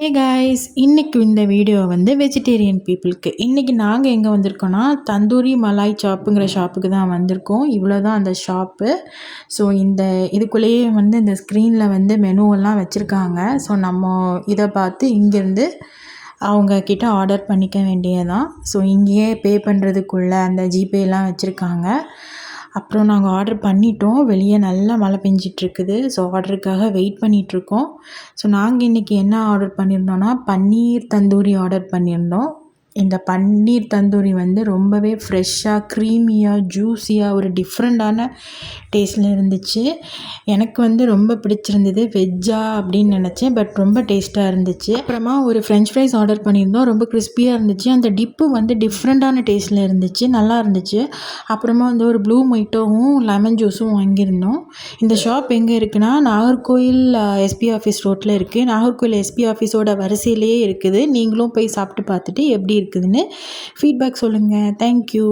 Hey guys, இன்னைக்கு இந்த video வந்து வெஜிடேரியன் பீப்புளுக்கு. இன்றைக்கி நாங்கள் எங்கே வந்திருக்கோன்னா தந்தூரி மலாய் சாப்புங்கிற ஷாப்புக்கு தான் வந்திருக்கோம். இவ்வளோ தான் அந்த ஷாப்பு. ஸோ இதுக்குள்ளேயே வந்து இந்த ஸ்க்ரீனில் வந்து மெனுவெல்லாம் வச்சுருக்காங்க. ஸோ நம்ம இதை பார்த்து இங்கேருந்து அவங்கக்கிட்ட ஆர்டர் பண்ணிக்க வேண்டியதான். ஸோ இங்கேயே பே பண்ணுறதுக்குள்ளே அந்த ஜிபேலாம் வச்சுருக்காங்க. அப்புறம் நாங்கள் ஆர்டர் பண்ணிட்டோம். வெளியே நல்லா மழை பெஞ்சிட்ருக்குது. ஸோ ஆர்டருக்காக வெயிட் பண்ணிகிட்ருக்கோம். ஸோ நாங்கள் இன்றைக்கி என்ன ஆர்டர் பண்ணியிருந்தோன்னா பன்னீர் தந்தூரி ஆர்டர் பண்ணியிருந்தோம். இந்த பன்னீர் தந்தூரி வந்து ரொம்பவே ஃப்ரெஷ்ஷாக க்ரீமியாக ஜூஸியாக ஒரு டிஃப்ரெண்ட்டான டேஸ்ட்டில் இருந்துச்சு. எனக்கு வந்து ரொம்ப பிடிச்சிருந்தது. வெஜ்ஜா அப்படின்னு நினச்சேன், பட் ரொம்ப டேஸ்ட்டாக இருந்துச்சு. அப்புறமா ஒரு ஃப்ரெஞ்ச் ஃப்ரைஸ் ஆர்டர் பண்ணியிருந்தோம். ரொம்ப கிறிஸ்பியாக இருந்துச்சு. அந்த டிப்பு வந்து டிஃப்ரெண்ட்டான டேஸ்ட்டில் இருந்துச்சு, நல்லா இருந்துச்சு. அப்புறமா வந்து ஒரு ப்ளூ மொய்ட்டோவும் லெமன் ஜூஸும் வாங்கியிருந்தோம். இந்த ஷாப் எங்கே இருக்குன்னா நாகர்கோயில் எஸ்பி ஆஃபீஸ் ரோட்டில் இருக்குது. நாகர்கோயில் எஸ்பி ஆஃபீஸோட வரிசையிலேயே இருக்குது. நீங்களும் போய் சாப்பிட்டு பார்த்துட்டு எப்படி இருக்குதுன்னு ஃபீட்பேக் சொல்லுங்கள். தேங்க்யூ.